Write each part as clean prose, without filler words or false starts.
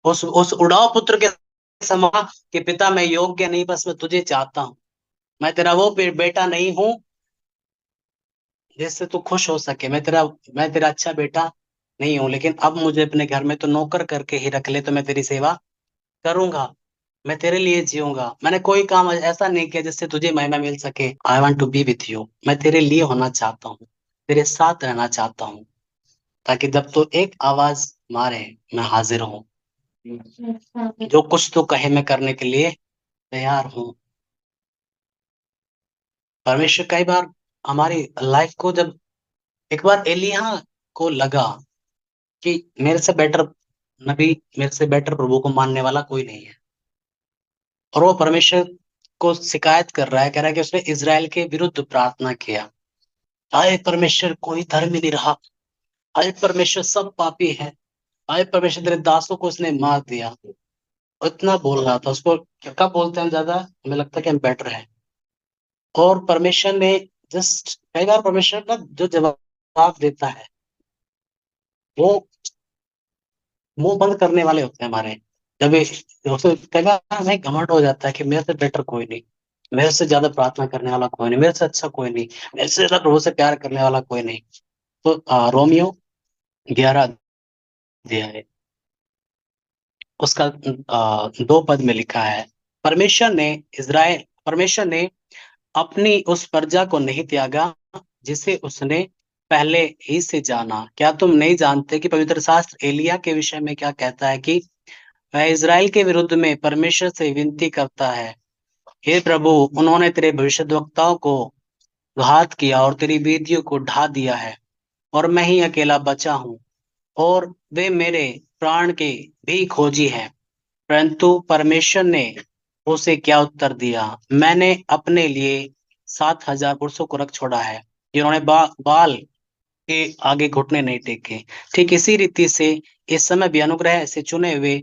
उस उड़ाव पुत्र के समान कि पिता मैं योग्य नहीं, बस मैं तुझे चाहता हूँ। मैं तेरा वो बेटा नहीं हूँ जिससे तू खुश हो सके। मैं तेरा अच्छा बेटा नहीं हूँ, लेकिन अब मुझे अपने घर में तो नौकर करके ही रख ले, तो मैं तेरी सेवा करूंगा। मैं तेरे लिए जीऊंगा। मैंने कोई काम ऐसा नहीं किया जिससे तुझे महिमा मिल सके। I want to be with you. मैं तेरे लिए होना चाहता हूँ, तेरे साथ रहना चाहता हूँ, ताकि जब तू एक आवाज मारे मैं हाजिर हूँ। जो कुछ तू कहे मैं करने के लिए तैयार हूँ। परमेश्वर कई बार हमारी लाइफ को, जब एक बार एलिय्याह को लगा कि मेरे से बेटर नबी, मेरे से बेटर प्रभु को मानने वाला कोई नहीं है, और वो परमेश्वर को शिकायत कर रहा है, कह रहा है कि उसने इज़राइल के विरुद्ध प्रार्थना किया। आए परमेश्वर, कोई धर्म ही नहीं रहा। आए परमेश्वर, सब पापी है। आए परमेश्वर, तेरे दासों को उसने मार दिया। और इतना बोल रहा था उसको। कब बोलते हैं हम ज्यादा, हमें लगता है कि हम बेटर है। और परमेश्वर ने जस्ट कई बार परमेश्वर ना जो जवाब देता है, वो मुंह बंद करने वाले होते हैं हमारे। जब उसको कई बार हमें घमंड हो जाता है कि मेरे से बेटर कोई नहीं, मेरे से ज्यादा प्रार्थना करने वाला कोई नहीं, मेरे से अच्छा कोई नहीं, मेरे से ज्यादा प्रभु से प्यार करने वाला कोई नहीं। तो रोमियो 11 अध्याय है, उसका 2 पद में लिखा है, परमेश्वर ने अपनी उस प्रजा को नहीं त्यागा जिसे उसने पहले ही से जाना। क्या तुम नहीं जानते कि पवित्र शास्त्र एलिय्याह के विषय में क्या कहता है कि वह इज़राइल के विरुद्ध में परमेश्वर से विनती करता है, हे प्रभु, उन्होंने तेरे भविष्यद्वक्ताओं को घात किया और तेरी वेदियों को ढा दिया है, और मैं ही अकेला बचा हूँ, और वे मेरे प्राण के भी खोजी हैं। परंतु परमेश्वर ने उसे क्या उत्तर दिया, मैंने अपने लिए 7,000 पुरुषों को रख छोड़ा है, जिन्होंने बाल के आगे घुटने नहीं टेके। ठीक इसी रीति से इस समय भी अनुग्रह से चुने हुए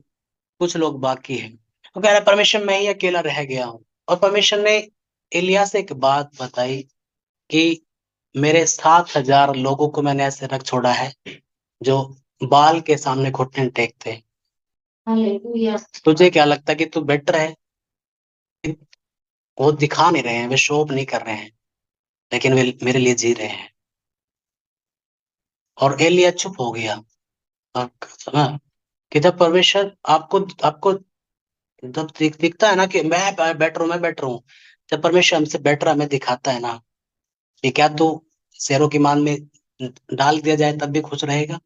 कुछ लोग बाकी हैं। तो कह रहा है परमेश्वर, मैं ही अकेला रह गया हूँ। और परमेश्वर ने एलिय्याह से एक बात बताई कि मेरे 7,000 लोगों को मैंने ऐसे रख छोड़ा है जो बाल के सामने घुटने टेकते। हालेलुया। तुझे क्या लगता है कि तू बेटर है? वो दिखा नहीं रहे हैं, वे शो ऑफ नहीं कर रहे हैं, लेकिन वे मेरे लिए जी रहे हैं। और एलिय्याह चुप हो गया। और समझा कि जब परमेश्वर आपको आपको जब दिखता है ना कि मैं बेटर हूँ, जब परमेश्वर हमसे बेटर हमें दिखाता है ना, कि क्या तू शेरों की मान में डाल दिया जाए तब भी खुश रहेगा?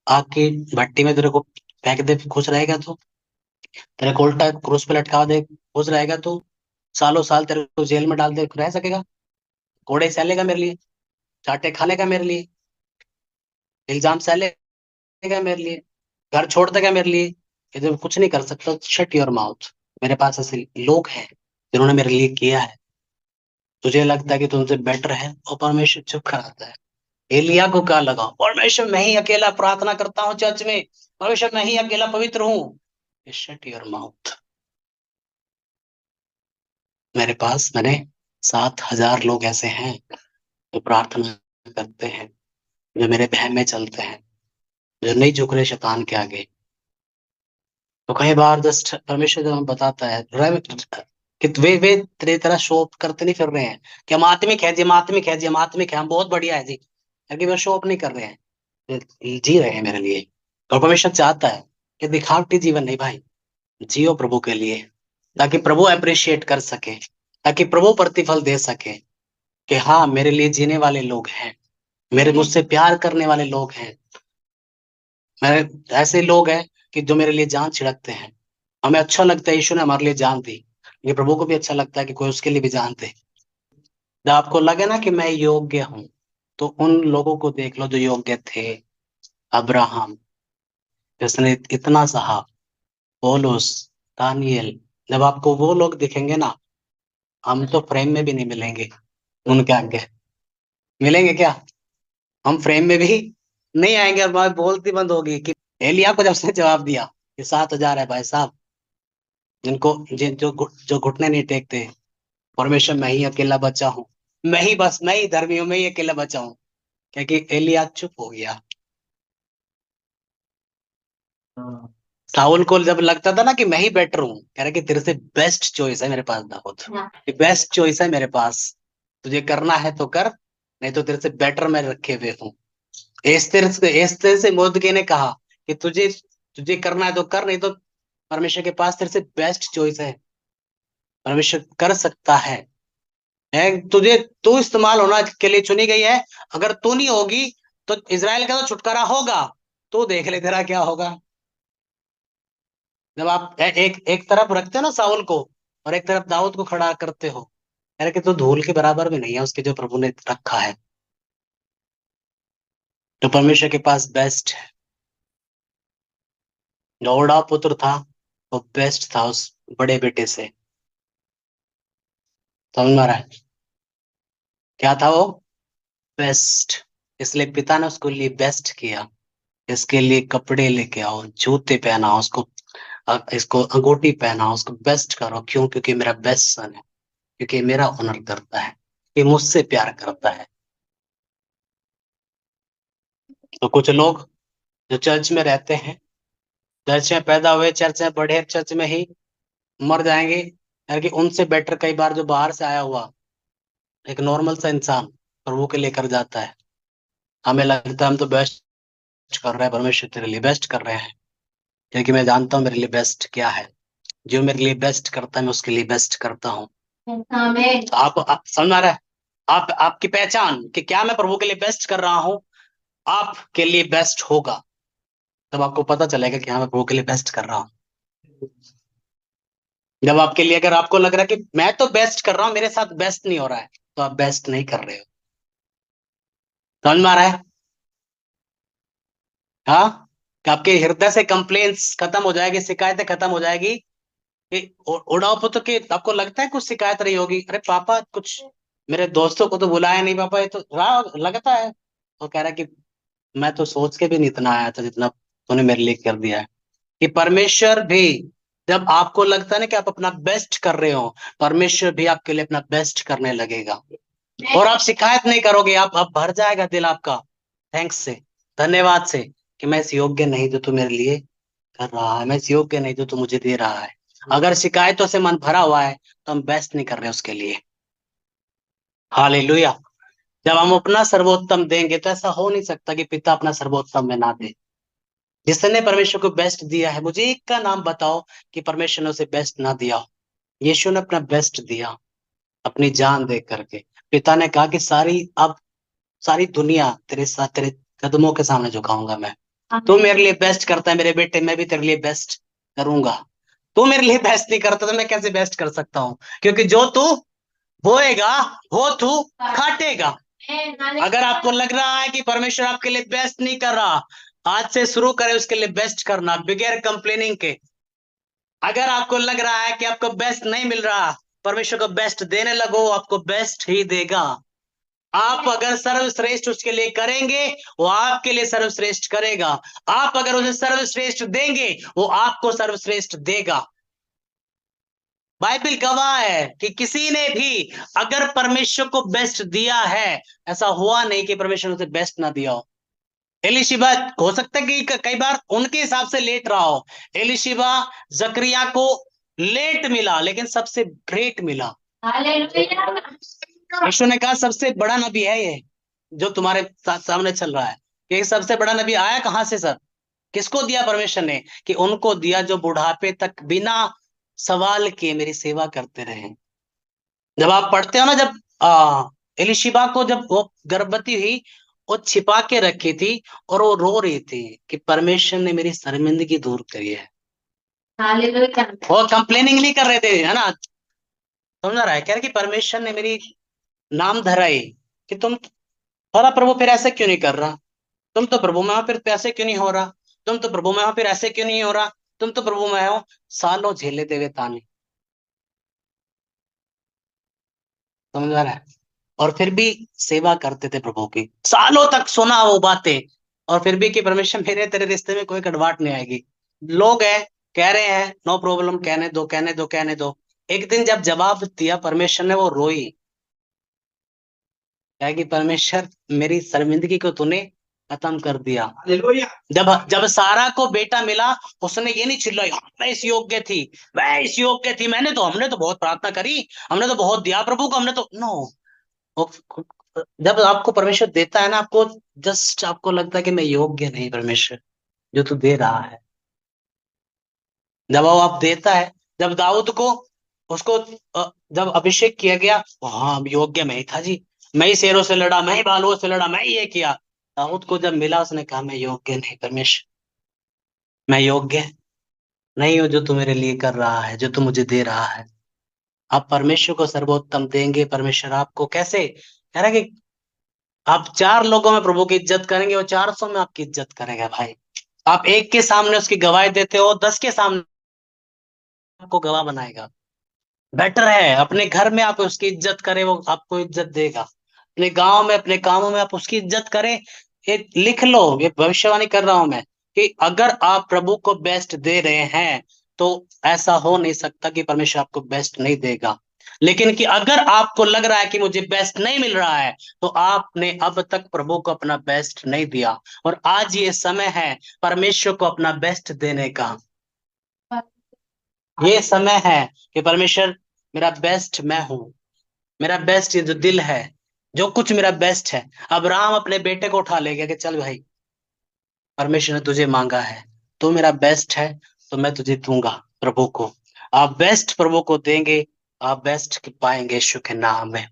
आग की भट्टी में तेरे को फेंक दे, खुश रहेगा तू? तेरे को उल्टा क्रूस पे लटका दे, खुश रहेगा तू? सालों साल तेरे को जेल में डाल दे, रह सकेगा? घोड़े सहलेगा मेरे लिए? चाटे खा लेगा मेरे लिए? इल्जाम सह लेगा मेरे लिए? घर छोड़ देगा मेरे लिए? ये तो कुछ नहीं कर सकता। Shut your mouth. मेरे पास ऐसे लोग हैं जिन्होंने मेरे लिए किया है। तुझे लगता है कि तुमसे बेटर है, और परमेश्वर चुप कराता है। एलिया को क्या लगा, परमेश्वर मैं ही अकेला प्रार्थना करता हूँ चर्च में, परमेश्वर मैं ही अकेला पवित्र हूँ। Shut your mouth. मेरे पास मैंने 7,000 लोग ऐसे हैं जो प्रार्थना करते हैं, जो मेरे बहम में चलते हैं, जो नहीं झुक रहे शैतान के आगे। तो कई बार जस्ट परमेश्वर जब हमें बताता है कि वे तेरी तरह शो ऑफ करते नहीं फिर रहे हैं कि हम आत्मिक है जी, हम आत्मिक है जी, हम आत्मिक है, हम बहुत बढ़िया है जी, लेकिन वे शो ऑफ नहीं कर रहे हैं, वे जी रहे हैं मेरे लिए। और परमेश्वर चाहता है कि दिखावटी जीवन नहीं भाई, जियो प्रभु के लिए, ताकि प्रभु अप्रिशिएट कर सके, ताकि प्रभु प्रतिफल दे सके कि हाँ, मेरे लिए जीने वाले लोग हैं, मेरे मुझसे प्यार करने वाले लोग हैं, मेरे ऐसे लोग हैं कि जो मेरे लिए जान छिड़कते हैं। हमें अच्छा लगता है यीशु ने हमारे लिए जान दी, ये प्रभु को भी अच्छा लगता है कि कोई उसके लिए भी जान दे। जब आपको लगे ना कि मैं योग्य हूँ, तो उन लोगों को देख लो जो योग्य थे। अब्राहम, जिसने इतना सहा, पौलुस, दानियल। जब आपको वो लोग दिखेंगे ना, हम तो फ्रेम में भी नहीं मिलेंगे उनके आगे। मिलेंगे क्या? हम फ्रेम में भी नहीं आएंगे, और बात बोलती बंद होगी कि एलिया को जब उसने जवाब दिया कि 7,000 है भाई साहब, जिनको जो घुटने नहीं टेकते, परमेश्वर मैं ही अकेला बचा हूँ, मैं ही धर्मी हूँ, मैं ही अकेला बचा हूँ। क्योंकि एलिया चुप हो गया। साउल को जब लगता था ना कि मैं ही बेटर हूँ, कह रहे कि तेरे से बेस्ट चॉइस है मेरे पास दाऊद, बेस्ट चॉइस है मेरे पास, तुझे करना है तो कर, नहीं तो तेरे से बेटर मैं रखे हुए हूँ। एस्तेर से मोर्दके ने कहा कि तुझे तुझे करना है तो कर, नहीं तो परमेश्वर के पास तेरे से बेस्ट चॉइस है, परमेश्वर कर सकता है तुझे, तू इस्तेमाल होना के लिए चुनी गई है। अगर तू नहीं होगी तो इजराइल का तो छुटकारा होगा, तो देख ले तेरा क्या होगा। जब आप एक एक तरफ रखते हो ना साउल को, और एक तरफ दाऊद को खड़ा करते हो, यार कि तो धूल के बराबर भी नहीं है उसके जो प्रभु ने रखा है। तो परमेश्वर के पास बेस्ट है। जो पुत्र था वो बेस्ट था उस बड़े बेटे से, समझ में आ रहा है? क्या था वो? बेस्ट। इसलिए पिता ने उसको लिए बेस्ट किया, इसके लिए कपड़े लेके आओ, जूते पहनाओ उसको, इसको अंगूठी पहनाओ, उसको बेस्ट करो। क्यों? क्योंकि मेरा बेस्ट सन है, क्योंकि मेरा ऑनर करता है, कि मुझसे प्यार करता है। तो कुछ लोग जो चर्च में रहते हैं, चर्च में पैदा हुए, चर्च में बढ़े, चर्च में ही मर जाएंगे, यार कि उनसे बेटर कई बार जो बाहर से आया हुआ एक नॉर्मल सा इंसान प्रभु के लिए कर जाता है। हमें लगता है हम तो बेस्ट कर रहे हैं, परमेश्वर तेरे लिए बेस्ट कर रहे हैं, क्योंकि मैं जानता हूँ मेरे लिए बेस्ट क्या है। जो मेरे लिए बेस्ट करता है मैं उसके लिए बेस्ट करता हूँ। तो आप समझ आ रहा है? आप आपकी पहचान कि क्या मैं प्रभु के लिए बेस्ट कर रहा हूँ, आपके लिए बेस्ट होगा, तब आपको पता चलेगा कि हाँ मैं प्रभु के लिए बेस्ट कर रहा हूँ। जब आपके लिए, अगर आपको लग रहा है कि मैं तो बेस्ट कर रहा हूँ, मेरे साथ बेस्ट नहीं हो रहा है, तो आप बेस्ट नहीं कर रहे हो। समझ में आ रहा है? हाँ, कि आपके हृदय से कंप्लेन्स खत्म हो जाएगी, शिकायतें खत्म हो जाएगी। कि उड़ाव पुत्र की आपको लगता है कुछ शिकायत रही होगी, अरे पापा कुछ मेरे दोस्तों को तो बुलाया नहीं पापा, ये तो लगता है। वो कह रहा है कि मैं तो सोच के भी नहीं इतना आया था जितना तूने मेरे लिए कर दिया है। कि परमेश्वर भी, जब आपको लगता है ना कि आप अपना बेस्ट कर रहे हो, परमेश्वर भी आपके लिए अपना बेस्ट करने लगेगा। और आप शिकायत नहीं करोगे, आप भर जाएगा दिल आपका थैंक्स से, धन्यवाद से, कि मैं इस योग्य नहीं जो तू मेरे लिए कर रहा है, मैं इस योग्य नहीं जो तू मुझे दे रहा है। अगर शिकायतों से मन भरा हुआ है तो हम बेस्ट नहीं कर रहे उसके लिए। हालेलुया। जब हम अपना सर्वोत्तम देंगे तो ऐसा हो नहीं सकता कि पिता अपना सर्वोत्तम में ना दे। जिसने परमेश्वर को बेस्ट दिया है, मुझे एक का नाम बताओ कि परमेश्वर ने उसे बेस्ट ना दिया हो। यीशु ने अपना बेस्ट दिया, अपनी जान दे करके। पिता ने कहा कि अब सारी दुनिया तेरे साथ, तेरे कदमों के सामने झुकाऊंगा मैं। तू मेरे लिए बेस्ट करता है मेरे बेटे, मैं भी तेरे लिए बेस्ट करूंगा। तू मेरे लिए बेस्ट नहीं करता तो मैं कैसे बेस्ट कर सकता हूँ? क्योंकि जो तू बोएगा वो तू काटेगा। अगर आपको लग रहा है कि परमेश्वर आपके लिए बेस्ट नहीं कर रहा, आज से शुरू करें उसके लिए बेस्ट करना बगैर कंप्लेनिंग के। अगर आपको लग रहा है कि आपको बेस्ट नहीं मिल रहा, परमेश्वर को बेस्ट देने लगो, आपको बेस्ट ही देगा। आप अगर सर्वश्रेष्ठ उसके लिए करेंगे, वो आपके लिए सर्वश्रेष्ठ करेगा। आप अगर उसे सर्वश्रेष्ठ देंगे, वो आपको सर्वश्रेष्ठ देगा। बाइबल गवाह है कि किसी ने भी अगर परमेश्वर को बेस्ट दिया है, ऐसा हुआ नहीं कि परमेश्वर ने उसे बेस्ट ना दिया हो। एलिशिबा, हो सकता है कि कई बार उनके हिसाब से लेट रहा हो। एलिशिबा जकरिया को लेट मिला लेकिन सबसे ग्रेट मिला। यीशु ने कहा सबसे बड़ा नबी है ये जो तुम्हारे सामने चल रहा है। ये सबसे बड़ा नबी आया कहां से सर? किसको दिया परमेश्वर ने? कि उनको दिया जो बुढ़ापे तक बिना सवाल किए मेरी सेवा करते रहे। जब आप पढ़ते हो ना, जब एलिशिबा को जब वो गर्भवती हुई, वो छिपा के रखी थी और वो रो रही थी कि परमेश्वर ने मेरी शर्मिंदगी दूर करी है। वो कंप्लेनिंग नहीं कर रहे थे, है ना? समझ रहा है? कह रहे कि परमेश्वर ने मेरी नाम धराई कि तुम, अरे प्रभु फिर ऐसे क्यों नहीं कर रहा? तुम तो प्रभु में हो, फिर ऐसे क्यों नहीं हो रहा? तुम तो प्रभु में हो, फिर ऐसे क्यों नहीं हो रहा? तुम तो प्रभु में हो। सालों झेले देवे ताने, समझ आ रहा है? और फिर भी सेवा करते थे प्रभु की, सालों तक सुना वो बातें, और फिर भी कि परमेश्वर मेरे तेरे रिश्ते में कोई कड़वाहट नहीं आएगी। लोग हैं, कह रहे हैं नो प्रॉब्लम, कहने दो कहने दो कहने दो। एक दिन जब जवाब दिया परमेश्वर ने, वो रोई। क्या कि परमेश्वर मेरी शर्मिंदगी को तूने खत्म कर दिया। जब जब सारा को बेटा मिला, उसने ये नहीं चिल्लाई, "हाँ, मैं इस योग्य थी, मैं इस योग्य थी, हमने तो बहुत प्रार्थना करी, हमने तो बहुत दिया प्रभु को, हमने तो नो। जब आपको परमेश्वर देता है ना, आपको जस्ट आपको लगता है कि मैं योग्य नहीं परमेश्वर, जो तू दे रहा है। जब वो आप देता है, जब दाऊद को उसको जब अभिषेक किया गया, हाँ योग्य मैं ही था जी, मैं ही शेरों से लड़ा, मैं ही भालुओं से लड़ा, मैं ही ये किया। दाऊद को जब मिला, उसने कहा मैं योग्य नहीं परमेश्वर, मैं योग्य नहीं हूँ जो तू मेरे लिए कर रहा है, जो तू मुझे दे रहा है। आप परमेश्वर को सर्वोत्तम देंगे, परमेश्वर आपको कैसे कह रहा है कि आप 4 लोगों में प्रभु की इज्जत करेंगे, वो 400 में आपकी इज्जत करेगा भाई। आप एक के सामने उसकी गवाही देते हो, 10 के सामने आपको गवाह बनाएगा। बेटर है अपने घर में आप उसकी इज्जत करें, वो आपको इज्जत देगा। अपने गांव में, अपने कामों में आप उसकी इज्जत करें। ये लिख लो, ये भविष्यवाणी कर रहा हूं मैं, कि अगर आप प्रभु को बेस्ट दे रहे हैं, तो ऐसा हो नहीं सकता कि परमेश्वर आपको बेस्ट नहीं देगा। लेकिन कि अगर आपको लग रहा है कि मुझे बेस्ट नहीं मिल रहा है, तो आपने अब तक प्रभु को अपना बेस्ट नहीं दिया। और आज ये समय है परमेश्वर को अपना बेस्ट देने का। ये समय है कि परमेश्वर, मेरा बेस्ट मैं हूं, मेरा बेस्ट ये जो दिल है, जो कुछ मेरा बेस्ट है। अब्राहम अपने बेटे को उठा ले गया कि चल भाई, परमेश्वर ने तुझे मांगा है, तू मेरा बेस्ट है, तो मैं तुझे दूंगा प्रभु को। आप बेस्ट प्रभु को देंगे, आप बेस्ट पाएंगे यीशु के नाम में।